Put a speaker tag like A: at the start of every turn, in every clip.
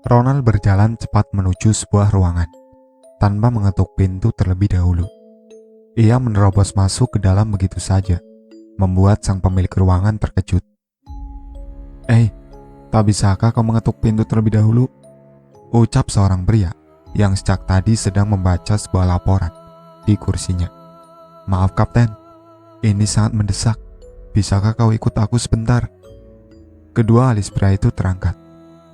A: Ronald berjalan cepat menuju sebuah ruangan, tanpa mengetuk pintu terlebih dahulu. Ia menerobos masuk ke dalam begitu saja, membuat sang pemilik ruangan terkejut. Tak bisakah kau mengetuk pintu terlebih dahulu?" Ucap seorang pria yang sejak tadi sedang membaca sebuah laporan di kursinya. "Maaf kapten, ini sangat mendesak. Bisakah kau ikut aku sebentar?" Kedua alis pria itu terangkat,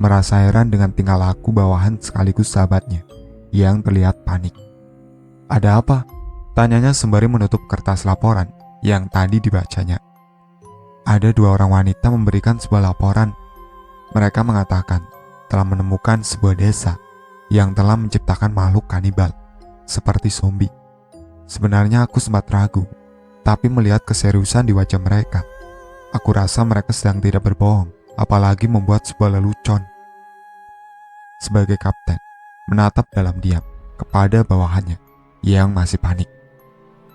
A: merasa heran dengan tingkah laku bawahan sekaligus sahabatnya yang terlihat panik. "Ada apa?" tanyanya sembari menutup kertas laporan yang tadi dibacanya. "Ada dua orang wanita memberikan sebuah laporan. Mereka mengatakan telah menemukan sebuah desa yang telah menciptakan makhluk kanibal seperti zombie. Sebenarnya aku sempat ragu, tapi melihat keseriusan di wajah mereka, aku rasa mereka sedang tidak berbohong, apalagi membuat sebuah lelucon." Sebagai kapten, menatap dalam diam kepada bawahannya yang masih panik.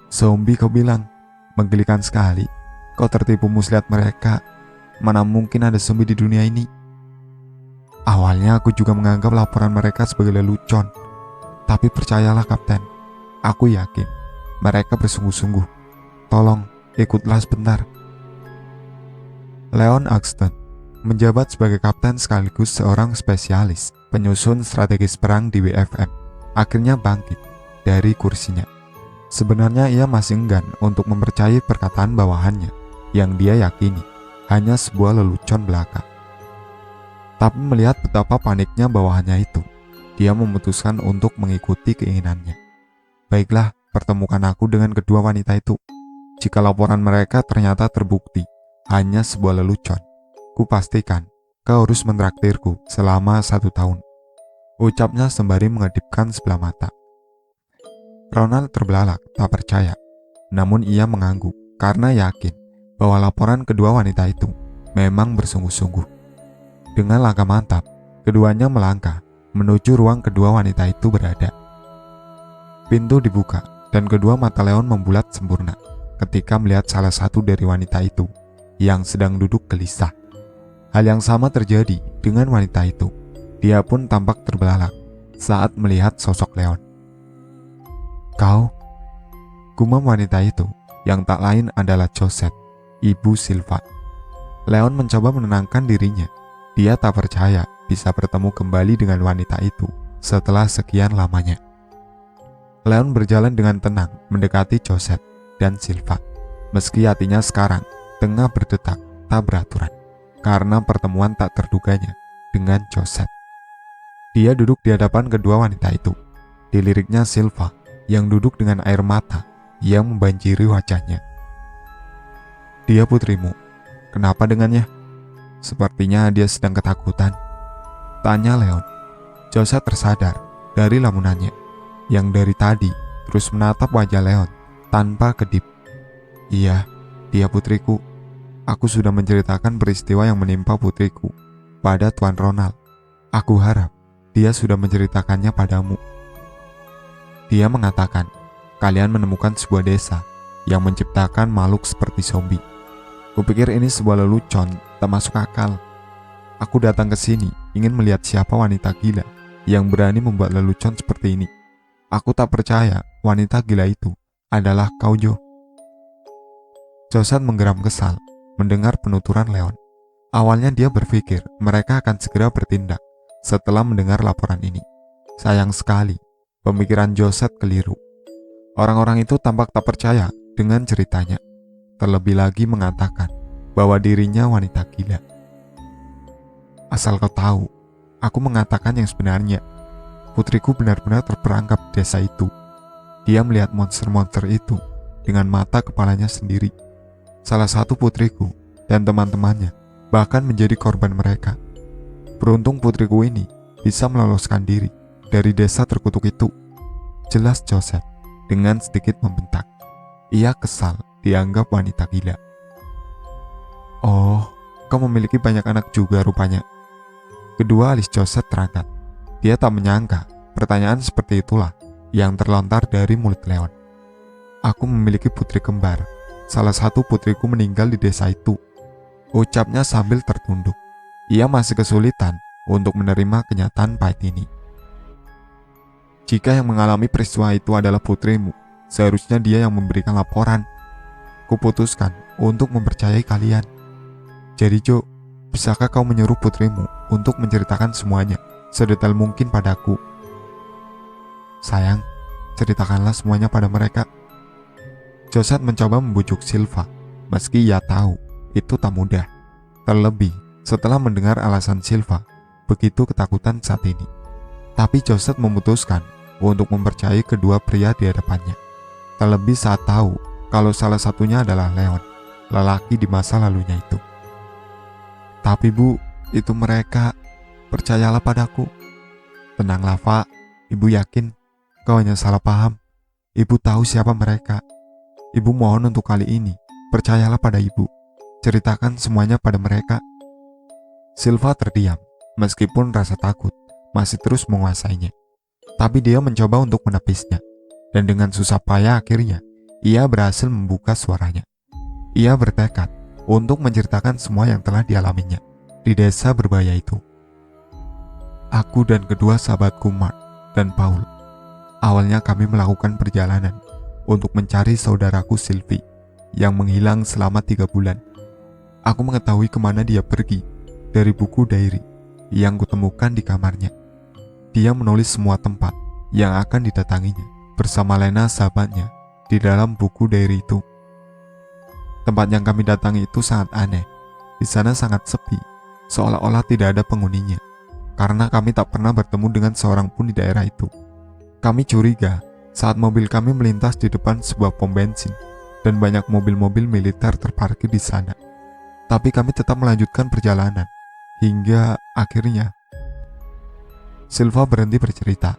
A: "Zombie kau bilang? Menggelikan sekali. Kau tertipu muslihat mereka. Mana mungkin ada zombie di dunia ini?" "Awalnya aku juga menganggap laporan mereka sebagai lelucon. Tapi percayalah kapten, aku yakin mereka bersungguh-sungguh. Tolong, ikutlah sebentar." Leon Axton menjabat sebagai kapten sekaligus seorang spesialis penyusun strategis perang di WFM. Akhirnya bangkit dari kursinya. Sebenarnya ia masih enggan untuk mempercayai perkataan bawahannya yang dia yakini hanya sebuah lelucon belaka. Tapi melihat betapa paniknya bawahannya itu, dia memutuskan untuk mengikuti keinginannya. "Baiklah, pertemukan aku dengan kedua wanita itu. Jika laporan mereka ternyata terbukti hanya sebuah lelucon, kupastikan kau harus mentraktirku selama 1 tahun." Ucapnya sembari mengedipkan sebelah mata. Ronald terbelalak, tak percaya. Namun ia mengangguk karena yakin bahwa laporan kedua wanita itu memang bersungguh-sungguh. Dengan langkah mantap, keduanya melangkah menuju ruang kedua wanita itu berada. Pintu dibuka dan kedua mata Leon membulat sempurna ketika melihat salah satu dari wanita itu yang sedang duduk gelisah. Hal yang sama terjadi dengan wanita itu. Dia pun tampak terbelalak saat melihat sosok Leon. "Kau?" gumam wanita itu yang tak lain adalah Josette, ibu Silva. Leon mencoba menenangkan dirinya. Dia tak percaya bisa bertemu kembali dengan wanita itu setelah sekian lamanya. Leon berjalan dengan tenang mendekati Josette dan Silva, meski hatinya sekarang tengah berdetak tak beraturan karena pertemuan tak terduganya dengan Josette. Dia duduk di hadapan kedua wanita itu. Diliriknya Silva yang duduk dengan air mata yang membanjiri wajahnya. "Dia putrimu. Kenapa dengannya? Sepertinya dia sedang ketakutan," tanya Leon. Josette tersadar dari lamunannya yang dari tadi terus menatap wajah Leon tanpa kedip. "Iya, dia putriku. Aku sudah menceritakan peristiwa yang menimpa putriku pada Tuan Ronald. Aku harap dia sudah menceritakannya padamu. Dia mengatakan kalian menemukan sebuah desa yang menciptakan makhluk seperti zombie. Kupikir ini sebuah lelucon tak masuk akal. Aku datang ke sini ingin melihat siapa wanita gila yang berani membuat lelucon seperti ini. Aku tak percaya wanita gila itu adalah kau, Jo." Josette menggeram kesal mendengar penuturan Leon. Awalnya dia berpikir mereka akan segera bertindak setelah mendengar laporan ini. Sayang sekali, pemikiran Josette keliru. Orang-orang itu tampak tak percaya dengan ceritanya. Terlebih lagi mengatakan bahwa dirinya wanita gila. "Asal kau tahu, aku mengatakan yang sebenarnya. Putriku benar-benar terperangkap di desa itu. Dia melihat monster-monster itu dengan mata kepalanya sendiri. Salah satu putriku dan teman-temannya bahkan menjadi korban mereka. Beruntung putriku ini bisa meloloskan diri dari desa terkutuk itu," jelas Josette dengan sedikit membentak. Ia kesal dianggap wanita gila. "Oh, kau memiliki banyak anak juga rupanya." Kedua alis Josette terangkat. Dia tak menyangka pertanyaan seperti itulah yang terlontar dari mulut Leon. "Aku memiliki putri kembar. Salah satu putriku meninggal di desa itu," ucapnya sambil tertunduk. Ia masih kesulitan untuk menerima kenyataan pahit ini. Jika yang mengalami peristiwa itu adalah putrimu, seharusnya dia yang memberikan laporan. Kuputuskan untuk mempercayai kalian. Jadi Jo, bisakah kau menyuruh putrimu untuk menceritakan semuanya sedetail mungkin padaku? Sayang, ceritakanlah semuanya pada mereka. Joseph mencoba membujuk Silva, meski ia tahu itu tak mudah. Terlebih setelah mendengar alasan Silva begitu ketakutan saat ini. Tapi Joseph memutuskan untuk mempercayai kedua pria di hadapannya. Terlebih saat tahu kalau salah satunya adalah Leon, lelaki di masa lalunya itu. Tapi Bu, itu mereka. Percayalah padaku. Tenanglah Pak, Ibu yakin kau hanya salah paham. Ibu tahu siapa mereka. Ibu mohon untuk kali ini, percayalah pada Ibu. Ceritakan semuanya pada mereka. Silva terdiam, meskipun rasa takut masih terus menguasainya. Tapi dia mencoba untuk menepisnya, dan dengan susah payah akhirnya, ia berhasil membuka suaranya. Ia bertekad untuk menceritakan semua yang telah dialaminya di desa berbahaya itu. Aku dan kedua sahabatku Mark dan Paul, awalnya kami melakukan perjalanan untuk mencari saudaraku Sylvie yang menghilang selama 3 bulan. Aku mengetahui kemana dia pergi dari buku diary yang kutemukan di kamarnya. Dia menulis semua tempat yang akan didatanginya bersama Lena sahabatnya di dalam buku diary itu. Tempat yang kami datangi itu sangat aneh. Di sana sangat sepi, seolah-olah tidak ada penghuninya. Karena kami tak pernah bertemu dengan seorang pun di daerah itu. Kami curiga saat mobil kami melintas di depan sebuah pom bensin dan banyak mobil-mobil militer terparkir di sana. Tapi kami tetap melanjutkan perjalanan hingga akhirnya Silva berhenti bercerita.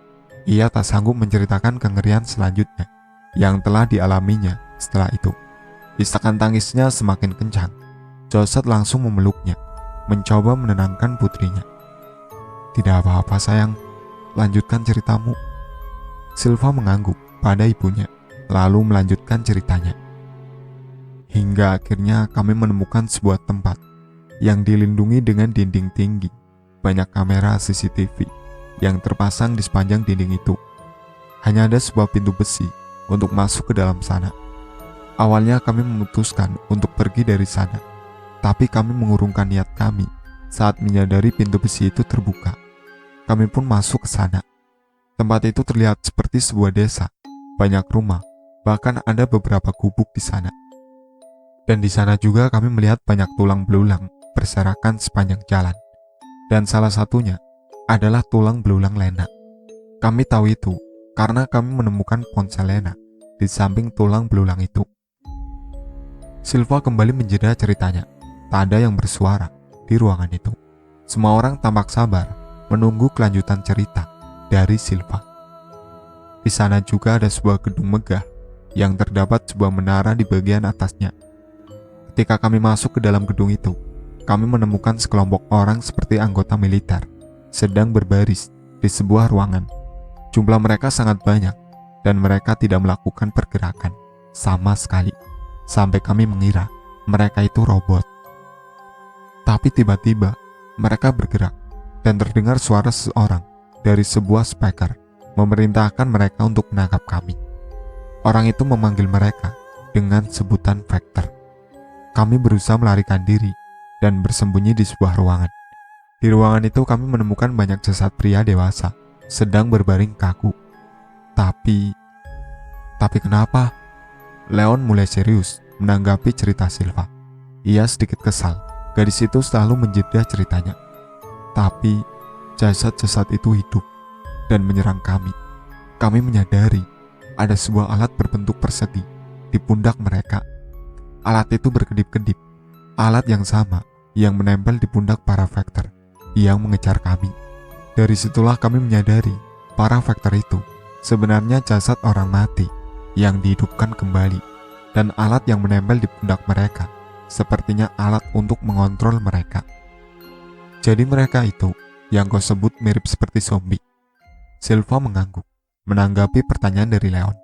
A: Ia tak sanggup menceritakan kengerian selanjutnya yang telah dialaminya setelah itu. Isakan tangisnya semakin kencang. Joseph langsung memeluknya, mencoba menenangkan putrinya. Tidak apa-apa sayang, lanjutkan ceritamu. Silva mengangguk pada ibunya, lalu melanjutkan ceritanya. Hingga akhirnya kami menemukan sebuah tempat yang dilindungi dengan dinding tinggi. Banyak kamera CCTV yang terpasang di sepanjang dinding itu. Hanya ada sebuah pintu besi untuk masuk ke dalam sana. Awalnya kami memutuskan untuk pergi dari sana, tapi kami mengurungkan niat kami saat menyadari pintu besi itu terbuka. Kami pun masuk ke sana. Tempat itu terlihat seperti sebuah desa, banyak rumah, bahkan ada beberapa gubuk di sana. Dan di sana juga kami melihat banyak tulang belulang berserakan sepanjang jalan. Dan salah satunya adalah tulang belulang Lena. Kami tahu itu karena kami menemukan ponsel Lena di samping tulang belulang itu. Silva kembali menjeda ceritanya. Tak ada yang bersuara di ruangan itu. Semua orang tampak sabar menunggu kelanjutan cerita dari Silva. Di sana juga ada sebuah gedung megah yang terdapat sebuah menara di bagian atasnya. Ketika kami masuk ke dalam gedung itu, kami menemukan sekelompok orang seperti anggota militer sedang berbaris di sebuah ruangan. Jumlah mereka sangat banyak dan mereka tidak melakukan pergerakan sama sekali, sampai kami mengira mereka itu robot. Tapi tiba-tiba mereka bergerak dan terdengar suara seseorang dari sebuah speaker memerintahkan mereka untuk menangkap kami. Orang itu memanggil mereka dengan sebutan Vector. Kami berusaha melarikan diri dan bersembunyi di sebuah ruangan. Di ruangan itu kami menemukan banyak jasad pria dewasa sedang berbaring kaku. Tapi kenapa? Leon mulai serius menanggapi cerita Silva. Ia sedikit kesal. Gadis itu selalu menjeda ceritanya. Tapi jasad-jasad itu hidup dan menyerang kami. Kami menyadari ada sebuah alat berbentuk persegi di pundak mereka. Alat itu berkedip-kedip. Alat yang sama yang menempel di pundak para Vector yang mengejar kami. Dari situlah kami menyadari para Vector itu sebenarnya jasad orang mati yang dihidupkan kembali, dan alat yang menempel di pundak mereka sepertinya alat untuk mengontrol mereka. Jadi mereka itu yang kau sebut mirip seperti zombie. Silva mengangguk menanggapi pertanyaan dari Leon.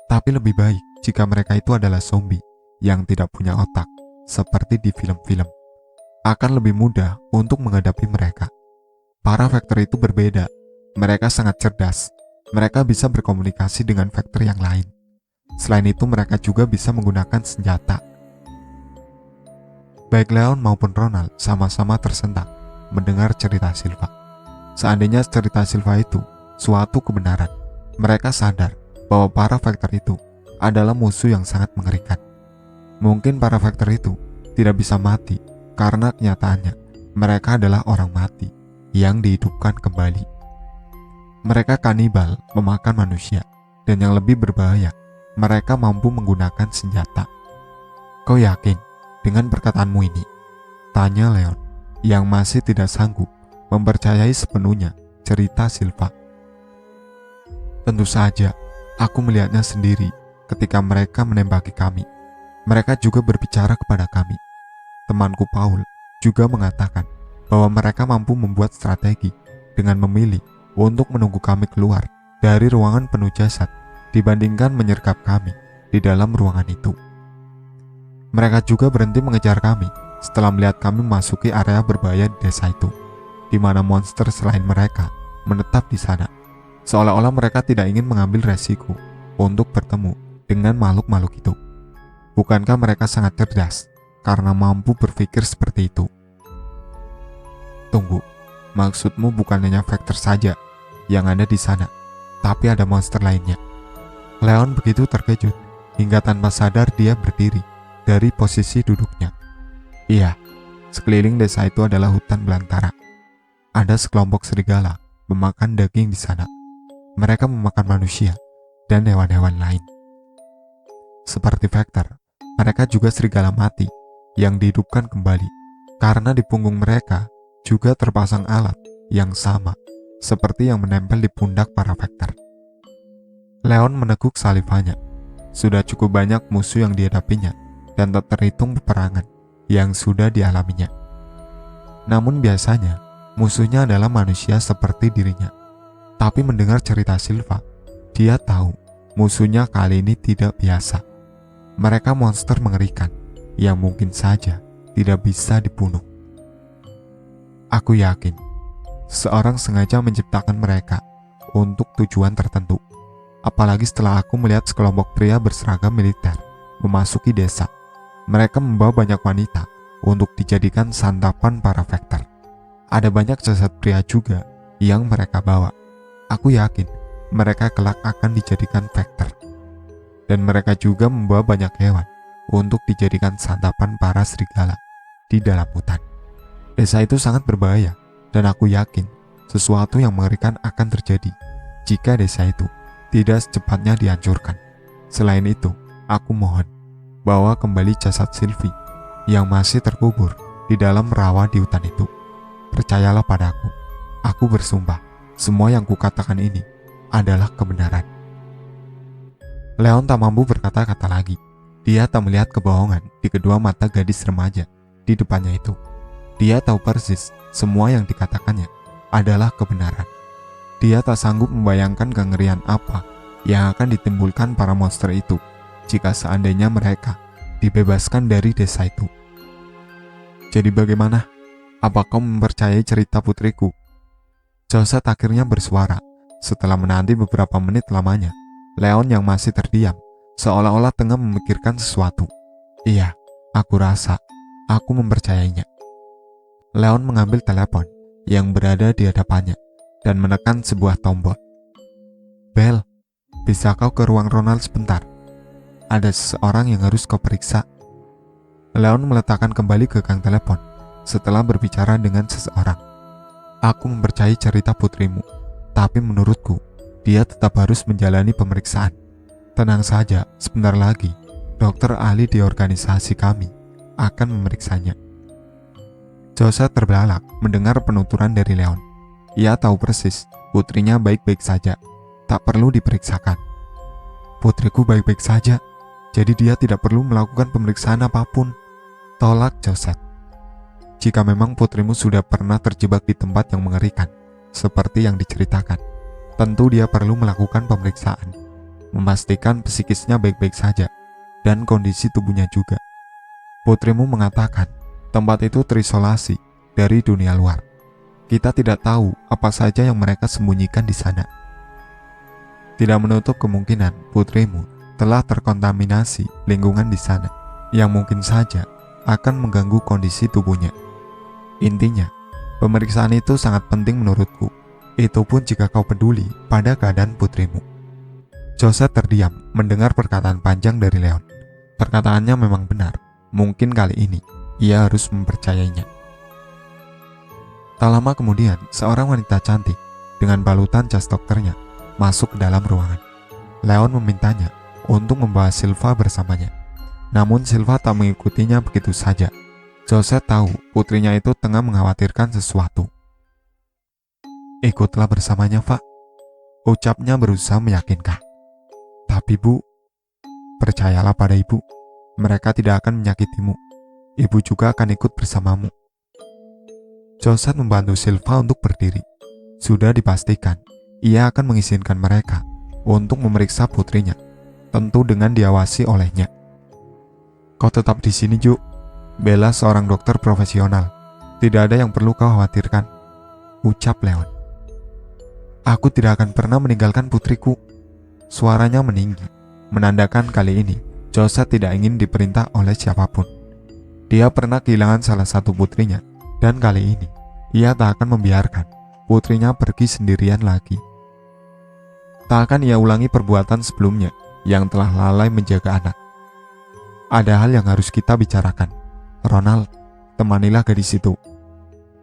A: Tapi lebih baik jika mereka itu adalah zombie yang tidak punya otak seperti di film-film. akan lebih mudah untuk menghadapi mereka. Para Vector itu berbeda. Mereka sangat cerdas. Mereka bisa berkomunikasi dengan Vector yang lain. Selain itu, mereka juga bisa menggunakan senjata. Baik Leon maupun Ronald sama-sama tersentak mendengar cerita Silva. Seandainya cerita Silva itu suatu kebenaran, mereka sadar bahwa para Vector itu adalah musuh yang sangat mengerikan. Mungkin para Vector itu tidak bisa mati karena kenyataannya mereka adalah orang mati yang dihidupkan kembali. Mereka kanibal memakan manusia, dan yang lebih berbahaya, mereka mampu menggunakan senjata. Kau yakin dengan perkataanmu ini? Tanya Leon, yang masih tidak sanggup mempercayai sepenuhnya cerita Silva. Tentu saja, aku melihatnya sendiri ketika mereka menembaki kami. Mereka juga berbicara kepada kami. Temanku Paul juga mengatakan bahwa mereka mampu membuat strategi dengan memilih untuk menunggu kami keluar dari ruangan penuh jasad dibandingkan menyergap kami di dalam ruangan itu. Mereka juga berhenti mengejar kami setelah melihat kami memasuki area berbahaya di desa itu, di mana monster selain mereka menetap di sana. Seolah-olah mereka tidak ingin mengambil resiko untuk bertemu dengan makhluk-makhluk itu. Bukankah mereka sangat cerdas karena mampu berpikir seperti itu? Tunggu, maksudmu bukan hanya Vector saja yang ada di sana, tapi ada monster lainnya. Leon begitu terkejut hingga tanpa sadar dia berdiri dari posisi duduknya. Iya, sekeliling desa itu adalah hutan belantara. Ada sekelompok serigala memakan daging di sana. Mereka memakan manusia dan hewan-hewan lain. Seperti Vector, mereka juga serigala mati yang dihidupkan kembali karena di punggung mereka juga terpasang alat yang sama seperti yang menempel di pundak para Vector. Leon meneguk salivanya. Sudah cukup banyak musuh yang dihadapinya dan tak terhitung peperangan yang sudah dialaminya. Namun biasanya musuhnya adalah manusia seperti dirinya. Tapi mendengar cerita Silva, dia tahu musuhnya kali ini tidak biasa. Mereka monster mengerikan yang mungkin saja tidak bisa dibunuh. Aku yakin seseorang sengaja menciptakan mereka untuk tujuan tertentu. Apalagi setelah aku melihat sekelompok pria berseragam militer memasuki desa. Mereka membawa banyak wanita untuk dijadikan santapan para Vector. Ada banyak jasad pria juga yang mereka bawa. Aku yakin mereka kelak akan dijadikan Vector. Dan mereka juga membawa banyak hewan untuk dijadikan santapan para serigala di dalam hutan. Desa itu sangat berbahaya, dan aku yakin sesuatu yang mengerikan akan terjadi jika desa itu tidak secepatnya dihancurkan. Selain itu, aku mohon bawa kembali jasad Sylvie yang masih terkubur di dalam rawa di hutan itu. Percayalah padaku, aku bersumpah, semua yang kukatakan ini adalah kebenaran. Leon tak mampu berkata-kata lagi. Dia tak melihat kebohongan di kedua mata gadis remaja di depannya itu. Dia tahu persis semua yang dikatakannya adalah kebenaran. Dia tak sanggup membayangkan kengerian apa yang akan ditimbulkan para monster itu jika seandainya mereka dibebaskan dari desa itu. Jadi bagaimana? Apa kau mempercayai cerita putriku? Joseph akhirnya bersuara setelah menanti beberapa menit lamanya. Leon yang masih terdiam seolah-olah tengah memikirkan sesuatu. Iya, aku rasa aku mempercayainya. Leon mengambil telepon yang berada di hadapannya dan menekan sebuah tombol. Bel, bisa kau ke ruang Ronald sebentar? Ada seseorang yang harus kau periksa. Leon meletakkan kembali gagang telepon setelah berbicara dengan seseorang. Aku mempercayai cerita putrimu, tapi menurutku dia tetap harus menjalani pemeriksaan. Tenang saja, sebentar lagi dokter ahli di organisasi kami akan memeriksanya. Joseph terbelalak mendengar penuturan dari Leon. Ia tahu persis putrinya baik-baik saja, tak perlu diperiksakan. Putriku baik-baik saja, jadi dia tidak perlu melakukan pemeriksaan apapun, tolak Joseph. Jika memang putrimu sudah pernah terjebak di tempat yang mengerikan, seperti yang diceritakan, tentu dia perlu melakukan pemeriksaan, memastikan psikisnya baik-baik saja, dan kondisi tubuhnya juga. Putrimu mengatakan Tempat itu terisolasi dari dunia luar. Kita tidak tahu apa saja yang mereka sembunyikan di sana. Tidak menutup kemungkinan putrimu telah terkontaminasi lingkungan di sana, yang mungkin saja akan mengganggu kondisi tubuhnya. Intinya, pemeriksaan itu sangat penting menurutku. Itu pun jika kau peduli pada keadaan putrimu. Joseph terdiam mendengar perkataan panjang dari Leon. Perkataannya memang benar. Mungkin kali ini ia harus mempercayainya. Tak lama kemudian, seorang wanita cantik dengan balutan jas dokternya masuk ke dalam ruangan. Leon memintanya untuk membawa Silva bersamanya. Namun Silva tak mengikutinya begitu saja. Joseph tahu putrinya itu tengah mengkhawatirkan sesuatu. "Ikutlah bersamanya, Pak," ucapnya berusaha meyakinkan. "Tapi Bu, percayalah pada Ibu, mereka tidak akan menyakitimu. Ibu juga akan ikut bersamamu." Joseph membantu Silva untuk berdiri. Sudah dipastikan, ia akan mengizinkan mereka untuk memeriksa putrinya, tentu dengan diawasi olehnya. "Kau tetap di sini, Ju. Bella seorang dokter profesional. Tidak ada yang perlu kau khawatirkan," ucap Leon. "Aku tidak akan pernah meninggalkan putriku." Suaranya meninggi, menandakan kali ini Joseph tidak ingin diperintah oleh siapapun. Dia pernah kehilangan salah satu putrinya, dan kali ini ia tak akan membiarkan putrinya pergi sendirian lagi. Tak akan ia ulangi perbuatan sebelumnya yang telah lalai menjaga anak. "Ada hal yang harus kita bicarakan. Ronald, temanilah gadis itu."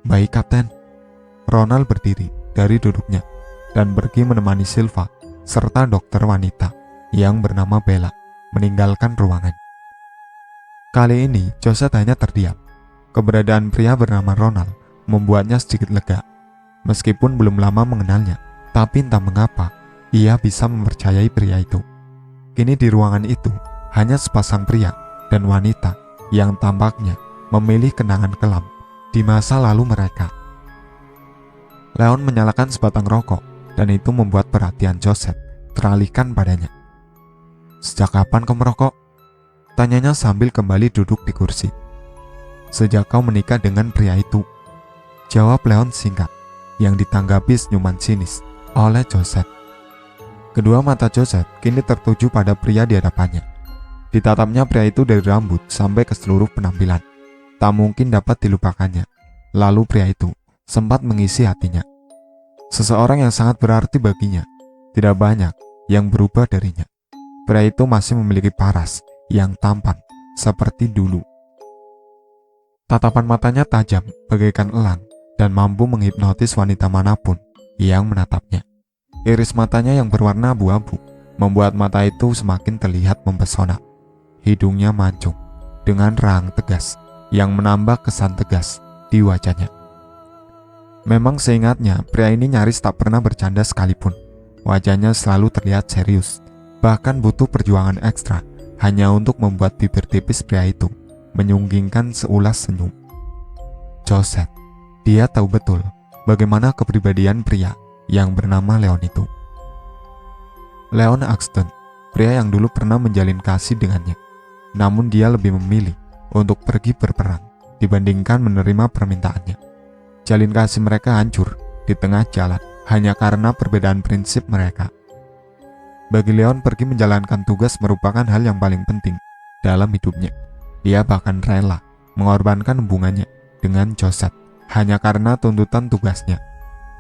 A: "Baik, Kapten." Ronald berdiri dari duduknya dan pergi menemani Silva serta dokter wanita yang bernama Bella meninggalkan ruangan. Kali ini Joseph hanya terdiam. Keberadaan pria bernama Ronald membuatnya sedikit lega. Meskipun belum lama mengenalnya, tapi entah mengapa ia bisa mempercayai pria itu. Kini di ruangan itu hanya sepasang pria dan wanita yang tampaknya memilih kenangan kelam di masa lalu mereka. Leon menyalakan sebatang rokok dan itu membuat perhatian Joseph teralihkan padanya. "Sejak kapan kau merokok?" tanyanya sambil kembali duduk di kursi. "Sejak kau menikah dengan pria itu," jawab Leon singkat, yang ditanggapi senyuman sinis oleh Joseph. Kedua mata Joseph kini tertuju pada pria di hadapannya. Ditatapnya pria itu dari rambut sampai ke seluruh penampilan. Tak mungkin dapat dilupakannya. Lalu pria itu sempat mengisi hatinya. Seseorang yang sangat berarti baginya. Tidak banyak yang berubah darinya. Pria itu masih memiliki paras yang tampan seperti dulu. Tatapan matanya tajam bagaikan elang dan mampu menghipnotis wanita manapun yang menatapnya. Iris matanya yang berwarna abu-abu membuat mata itu semakin terlihat mempesona. Hidungnya mancung dengan rahang tegas yang menambah kesan tegas di wajahnya. Memang seingatnya pria ini nyaris tak pernah bercanda sekalipun. Wajahnya selalu terlihat serius, bahkan butuh perjuangan ekstra hanya untuk membuat bibir tipis pria itu menyunggingkan seulas senyum. Joseph, dia tahu betul bagaimana kepribadian pria yang bernama Leon itu. Leon Axton, pria yang dulu pernah menjalin kasih dengannya. Namun dia lebih memilih untuk pergi berperang dibandingkan menerima permintaannya. Jalin kasih mereka hancur di tengah jalan hanya karena perbedaan prinsip mereka. Bagi Leon, pergi menjalankan tugas merupakan hal yang paling penting dalam hidupnya. Dia bahkan rela mengorbankan hubungannya dengan Joseph hanya karena tuntutan tugasnya.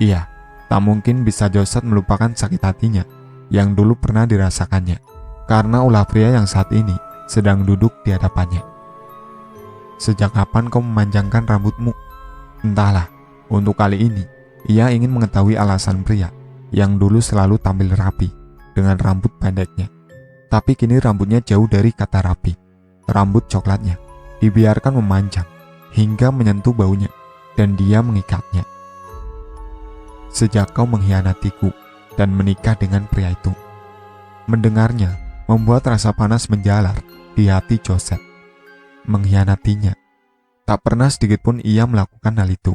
A: Iya, tak mungkin bisa Joseph melupakan sakit hatinya yang dulu pernah dirasakannya karena ulah pria yang saat ini sedang duduk di hadapannya. "Sejak kapan kau memanjangkan rambutmu?" Entahlah, untuk kali ini ia ingin mengetahui alasan pria yang dulu selalu tampil rapi dengan rambut pendeknya. Tapi kini rambutnya jauh dari kata rapi. Rambut coklatnya dibiarkan memanjang hingga menyentuh baunya dan dia mengikatnya. "Sejak kau mengkhianatiku dan menikah dengan pria itu." Mendengarnya membuat rasa panas menjalar di hati Joseph. Mengkhianatinya. Tak pernah sedikit pun ia melakukan hal itu.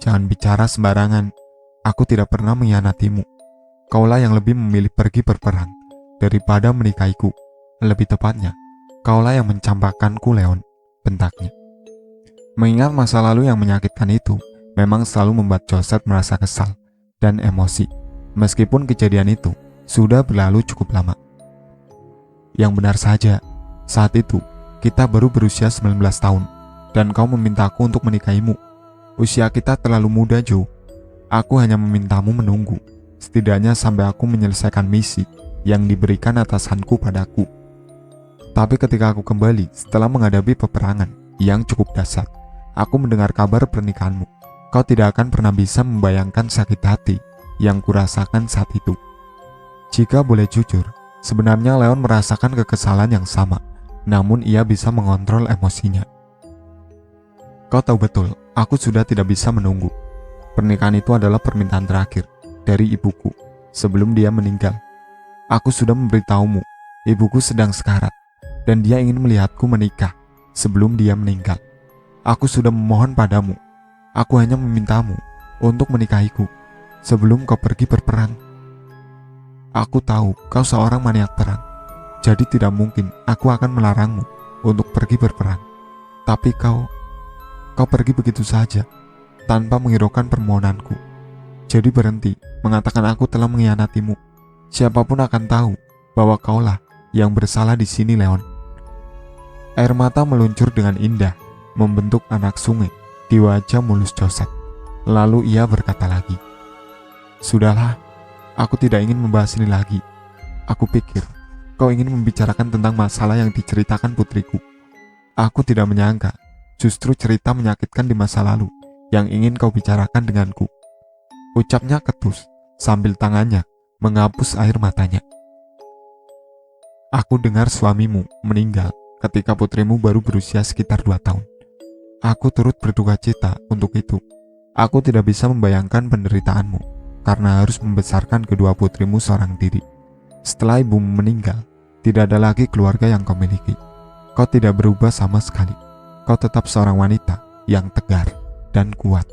A: "Jangan bicara sembarangan. Aku tidak pernah mengkhianatimu. Kaulah yang lebih memilih pergi berperang daripada menikahiku. Lebih tepatnya, kaulah yang mencampakkanku, Leon," bentaknya. Mengingat masa lalu yang menyakitkan itu memang selalu membuat Josette merasa kesal dan emosi, meskipun kejadian itu sudah berlalu cukup lama. Yang benar saja, saat itu kita baru berusia 19 tahun dan kau memintaku untuk menikahimu. Usia kita terlalu muda, Joe. Aku hanya memintamu menunggu, setidaknya sampai aku menyelesaikan misi yang diberikan atasanku padaku. Tapi ketika aku kembali setelah menghadapi peperangan yang cukup dahsyat, aku mendengar kabar pernikahanmu. Kau tidak akan pernah bisa membayangkan sakit hati yang kurasakan saat itu. Jika boleh jujur, sebenarnya Leon merasakan kekesalan yang sama, namun ia bisa mengontrol emosinya. Kau tahu betul, aku sudah tidak bisa menunggu. Pernikahan itu adalah permintaan terakhir dari ibuku sebelum dia meninggal. Aku sudah memberitahumu, ibuku sedang sekarat dan dia ingin melihatku menikah sebelum dia meninggal. Aku sudah memohon padamu. Aku hanya memintamu untuk menikahiku sebelum kau pergi berperang. Aku tahu kau seorang maniak perang, jadi tidak mungkin aku akan melarangmu untuk pergi berperang. Tapi kau pergi begitu saja, tanpa menghiraukan permohonanku. Jadi berhenti mengatakan aku telah mengkhianatimu. Siapapun akan tahu bahwa kaulah yang bersalah di sini, Leon. Air mata meluncur dengan indah, membentuk anak sungai di wajah mulus Josette. Lalu ia berkata lagi, "Sudahlah, aku tidak ingin membahas ini lagi. Aku pikir kau ingin membicarakan tentang masalah yang diceritakan putriku. Aku tidak menyangka justru cerita menyakitkan di masa lalu yang ingin kau bicarakan denganku." Ucapnya ketus sambil tangannya menghapus air matanya. "Aku dengar suamimu meninggal ketika putrimu baru berusia sekitar 2 tahun. Aku turut berduka cita untuk itu. Aku tidak bisa membayangkan penderitaanmu karena harus membesarkan kedua putrimu seorang diri. Setelah ibumu meninggal, tidak ada lagi keluarga yang kau miliki. Kau tidak berubah sama sekali. Kau tetap seorang wanita yang tegar dan kuat."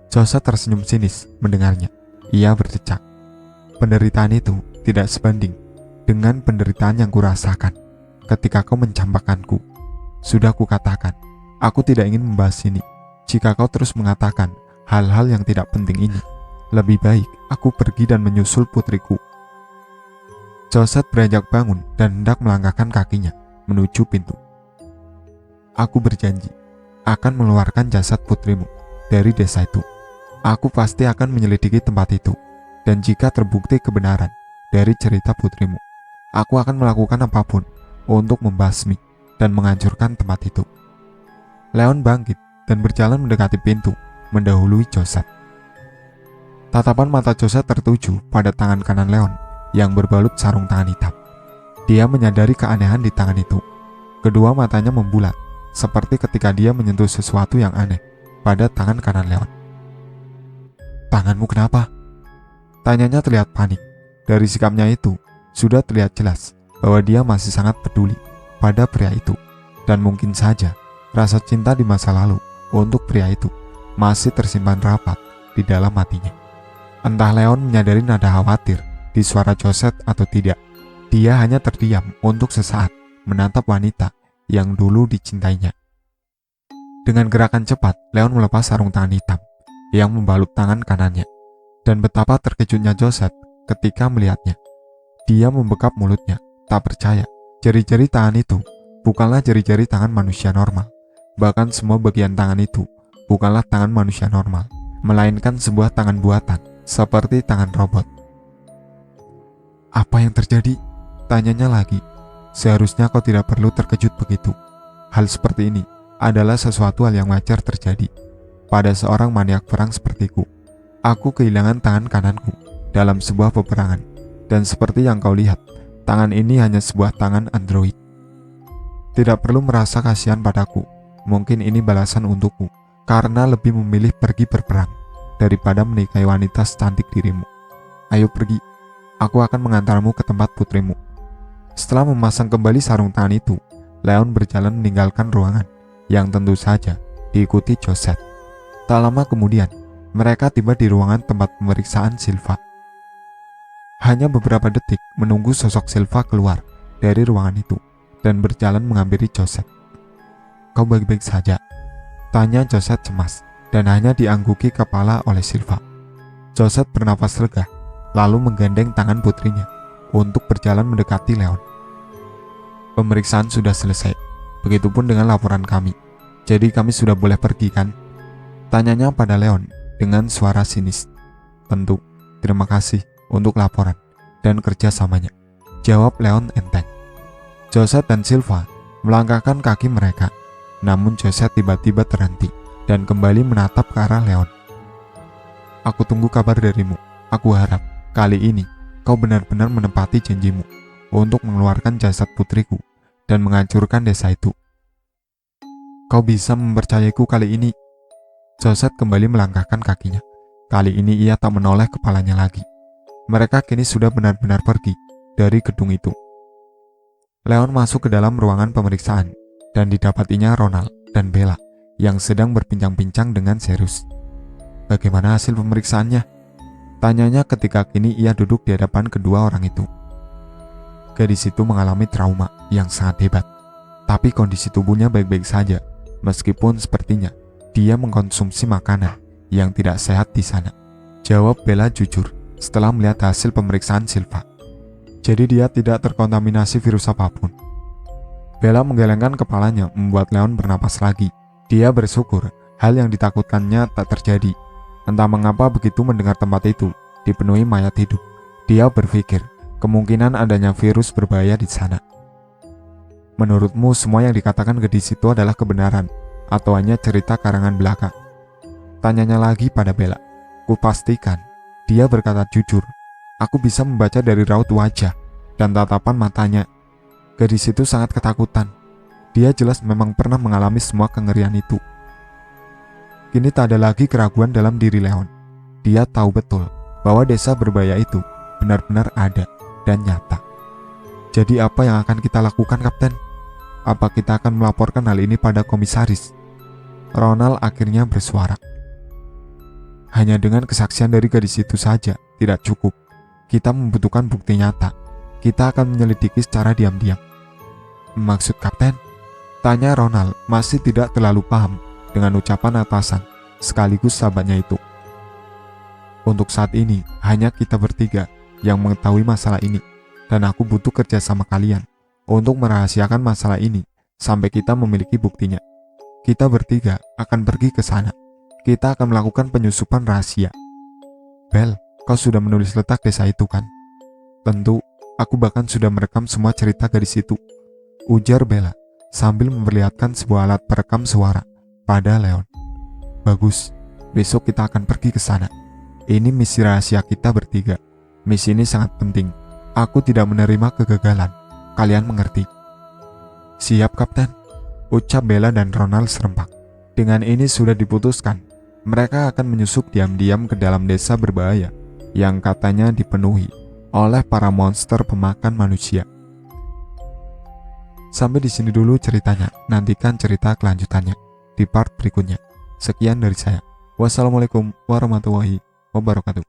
A: Josette tersenyum sinis mendengarnya. Ia berdecak. "Penderitaan itu tidak sebanding dengan penderitaan yang kurasakan ketika kau mencampakkanku. Sudah kukatakan, aku tidak ingin membahas ini. Jika kau terus mengatakan hal-hal yang tidak penting ini, lebih baik aku pergi dan menyusul putriku." Josette beranjak bangun dan hendak melangkahkan kakinya menuju pintu. "Aku berjanji akan mengeluarkan jasad putrimu dari desa itu. Aku pasti akan menyelidiki tempat itu, dan jika terbukti kebenaran dari cerita putrimu, aku akan melakukan apapun untuk membasmi dan menghancurkan tempat itu." Leon bangkit dan berjalan mendekati pintu, mendahului Josette. Tatapan mata Josette tertuju pada tangan kanan Leon yang berbalut sarung tangan hitam. Dia menyadari keanehan di tangan itu. Kedua matanya membulat, seperti ketika dia menyentuh sesuatu yang aneh pada tangan kanan Leon. "Tanganmu kenapa?" Tanyanya terlihat panik. Dari sikapnya itu, sudah terlihat jelas bahwa dia masih sangat peduli pada pria itu. Dan mungkin saja, rasa cinta di masa lalu untuk pria itu masih tersimpan rapat di dalam hatinya. Entah Leon menyadari nada khawatir di suara Josette atau tidak, dia hanya terdiam untuk sesaat menatap wanita yang dulu dicintainya. Dengan gerakan cepat, Leon melepas sarung tangan hitam yang membalut tangan kanannya. Dan betapa terkejutnya Josette ketika melihatnya. Dia membekap mulutnya, tak percaya. Jari-jari tangan itu bukanlah jari-jari tangan manusia normal. Bahkan semua bagian tangan itu bukanlah tangan manusia normal, melainkan sebuah tangan buatan seperti tangan robot. "Apa yang terjadi?" tanyanya lagi. "Seharusnya kau tidak perlu terkejut begitu. Hal seperti ini adalah sesuatu hal yang wajar terjadi pada seorang maniak perang sepertiku. Aku kehilangan tangan kananku dalam sebuah peperangan, dan seperti yang kau lihat, tangan ini hanya sebuah tangan android. Tidak perlu merasa kasihan padaku. Mungkin ini balasan untukku karena lebih memilih pergi berperang daripada menikahi wanita secantik dirimu. Ayo pergi, aku akan mengantarmu ke tempat putrimu." Setelah memasang kembali sarung tangan itu, Leon berjalan meninggalkan ruangan yang tentu saja diikuti Josette. Tak lama kemudian, mereka tiba di ruangan tempat pemeriksaan Silva. Hanya beberapa detik menunggu sosok Silva keluar dari ruangan itu dan berjalan menghampiri Josette. "Kau baik-baik saja?" Tanya Josette cemas dan hanya diangguki kepala oleh Silva. Josette bernafas lega, lalu menggandeng tangan putrinya untuk berjalan mendekati Leon. Pemeriksaan sudah selesai, begitupun dengan laporan kami. Jadi kami sudah boleh pergi kan? Tanyanya pada Leon dengan suara sinis. Tentu, terima kasih untuk laporan dan kerjasamanya, jawab Leon enteng. Josette dan Silva melangkahkan kaki mereka, namun Josette tiba-tiba terhenti dan kembali menatap ke arah Leon. Aku tunggu kabar darimu. Aku harap kali ini kau benar-benar menepati janjimu untuk mengeluarkan jasad putriku dan menghancurkan desa itu. Kau bisa mempercayaiku kali ini. Josette kembali melangkahkan kakinya. Kali ini ia tak menoleh kepalanya lagi. Mereka kini sudah benar-benar pergi dari gedung itu. Leon masuk ke dalam ruangan pemeriksaan dan didapatinya Ronald dan Bella yang sedang berbincang-bincang dengan serius. Bagaimana hasil pemeriksaannya? Tanyanya ketika kini ia duduk di hadapan kedua orang itu. Gadis itu mengalami trauma yang sangat hebat, tapi kondisi tubuhnya baik-baik saja, meskipun sepertinya dia mengkonsumsi makanan yang tidak sehat di sana, jawab Bella jujur setelah melihat hasil pemeriksaan Silva. Jadi dia tidak terkontaminasi virus apapun. Bella menggelengkan kepalanya membuat Leon bernapas lagi. Dia bersyukur hal yang ditakutkannya tak terjadi. Entah mengapa begitu mendengar tempat itu dipenuhi mayat hidup, dia berpikir kemungkinan adanya virus berbahaya di sana. Menurutmu semua yang dikatakan gadis itu adalah kebenaran atau hanya cerita karangan belaka? Tanyanya lagi pada Bella. Kupastikan dia berkata jujur. Aku bisa membaca dari raut wajah dan tatapan matanya. Gadis itu sangat ketakutan. Dia jelas memang pernah mengalami semua kengerian itu. Kini tak ada lagi keraguan dalam diri Leon. Dia tahu betul bahwa desa berbahaya itu benar-benar ada dan nyata. Jadi apa yang akan kita lakukan, Kapten? Apa kita akan melaporkan hal ini pada komisaris? Ronald akhirnya bersuara. Hanya dengan kesaksian dari gadis itu saja tidak cukup. Kita membutuhkan bukti nyata. Kita akan menyelidiki secara diam-diam. Maksud Kapten? Tanya Ronald masih tidak terlalu paham dengan ucapan atasan sekaligus sahabatnya itu. Untuk saat ini hanya kita bertiga yang mengetahui masalah ini, dan aku butuh kerja sama kalian untuk merahasiakan masalah ini sampai kita memiliki buktinya. Kita bertiga akan pergi ke sana. Kita akan melakukan penyusupan rahasia. Bel, kau sudah menulis letak desa itu kan? Tentu, aku bahkan sudah merekam semua cerita gadis itu, ujar Bella sambil memperlihatkan sebuah alat perekam suara pada Leon. Bagus, besok kita akan pergi ke sana. Ini misi rahasia kita bertiga. Misi ini sangat penting. Aku tidak menerima kegagalan. Kalian mengerti? Siap, Kapten, ucap Bella dan Ronald serempak. Dengan ini sudah diputuskan. Mereka akan menyusup diam-diam ke dalam desa berbahaya yang katanya dipenuhi oleh para monster pemakan manusia. Sampai di sini dulu ceritanya. Nantikan cerita kelanjutannya di part berikutnya. Sekian dari saya. Wassalamualaikum warahmatullahi wabarakatuh.